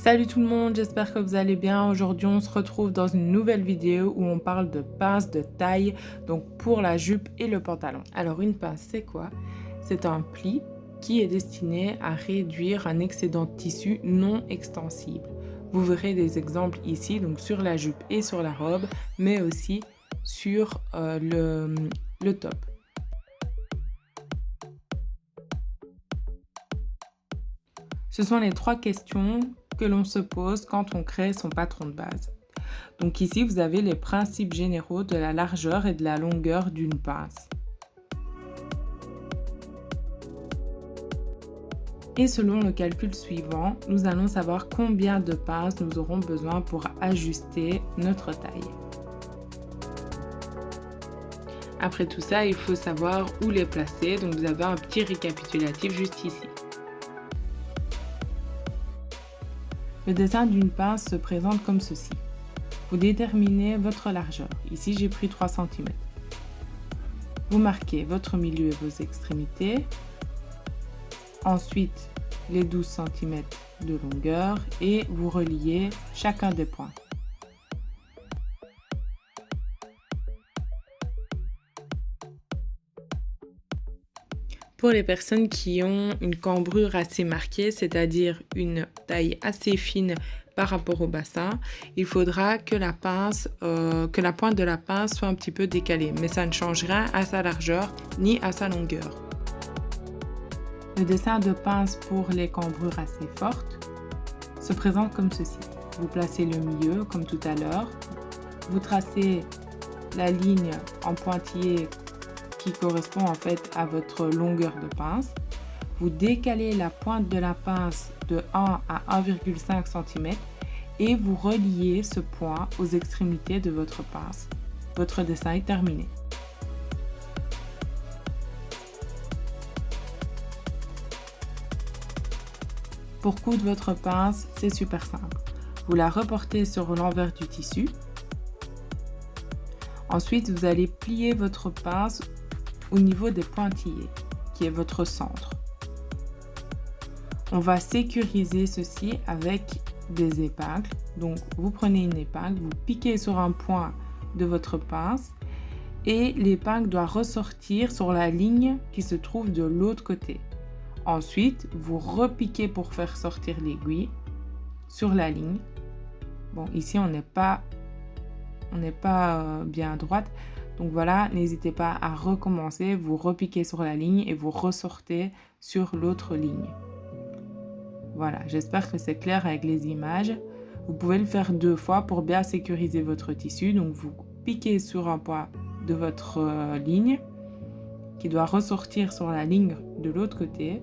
Salut tout le monde, j'espère que vous allez bien. Aujourd'hui, on se retrouve dans une nouvelle vidéo où on parle de pince de taille, donc pour la jupe et le pantalon. Alors une pince, c'est quoi? C'est un pli qui est destiné à réduire un excédent de tissu non extensible. Vous verrez des exemples ici, donc sur la jupe et sur la robe, mais aussi sur le top. Ce sont les 3 questions que l'on se pose quand on crée son patron de base. Donc ici, vous avez les principes généraux de la largeur et de la longueur d'une pince. Et selon le calcul suivant, nous allons savoir combien de pinces nous aurons besoin pour ajuster notre taille. Après tout ça, il faut savoir où les placer, donc vous avez un petit récapitulatif juste ici. Le dessin d'une pince se présente comme ceci. Vous déterminez votre largeur. Ici, j'ai pris 3 cm. Vous marquez votre milieu et vos extrémités. Ensuite, les 12 cm de longueur et vous reliez chacun des points. Pour les personnes qui ont une cambrure assez marquée, c'est-à-dire une taille assez fine par rapport au bassin, il faudra que la pointe de la pince soit un petit peu décalée, mais ça ne change rien à sa largeur ni à sa longueur. Le dessin de pince pour les cambrures assez fortes se présente comme ceci. Vous placez le milieu comme tout à l'heure, vous tracez la ligne en pointillé qui correspond en fait à votre longueur de pince. Vous décalez la pointe de la pince de 1 à 1,5 cm et vous reliez ce point aux extrémités de votre pince. Votre dessin est terminé. Pour coudre votre pince, c'est super simple. Vous la reportez sur l'envers du tissu. Ensuite, vous allez plier votre pince au niveau des pointillés, qui est votre centre. On va sécuriser ceci avec des épingles. Donc, vous prenez une épingle, vous piquez sur un point de votre pince et l'épingle doit ressortir sur la ligne qui se trouve de l'autre côté. Ensuite, vous repiquez pour faire sortir l'aiguille sur la ligne. Bon, ici, on n'est pas bien à droite. Donc voilà, n'hésitez pas à recommencer, vous repiquez sur la ligne et vous ressortez sur l'autre ligne. Voilà, j'espère que c'est clair avec les images. Vous pouvez le faire 2 fois pour bien sécuriser votre tissu. Donc vous piquez sur un point de votre ligne qui doit ressortir sur la ligne de l'autre côté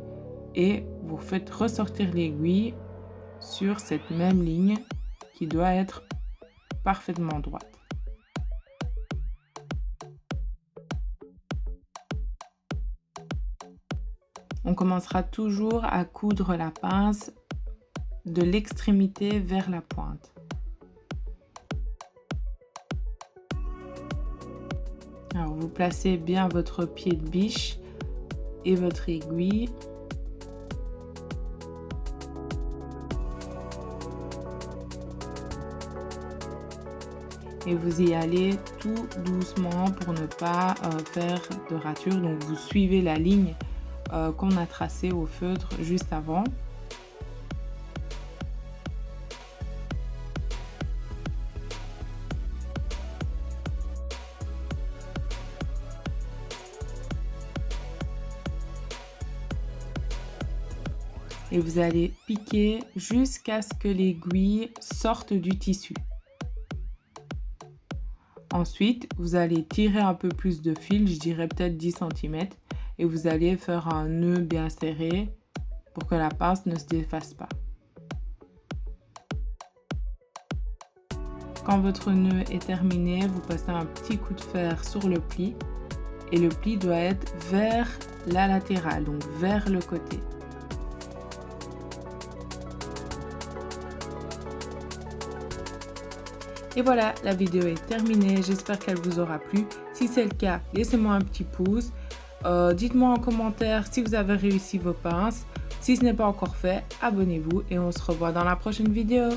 et vous faites ressortir l'aiguille sur cette même ligne qui doit être parfaitement droite. On commencera toujours à coudre la pince de l'extrémité vers la pointe. Alors vous placez bien votre pied de biche et votre aiguille. Et vous y allez tout doucement pour ne pas faire de rature. Donc vous suivez la ligne qu'on a tracé au feutre juste avant. Et vous allez piquer jusqu'à ce que l'aiguille sorte du tissu. Ensuite, vous allez tirer un peu plus de fil, je dirais peut-être 10 cm. Et vous allez faire un nœud bien serré pour que la pince ne se défasse pas. Quand votre nœud est terminé, vous passez un petit coup de fer sur le pli et le pli doit être vers la latérale, donc vers le côté. Et voilà, la vidéo est terminée, j'espère qu'elle vous aura plu. Si c'est le cas, laissez-moi un petit pouce. Dites-moi en commentaire si vous avez réussi vos pinces. Si ce n'est pas encore fait, abonnez-vous et on se revoit dans la prochaine vidéo.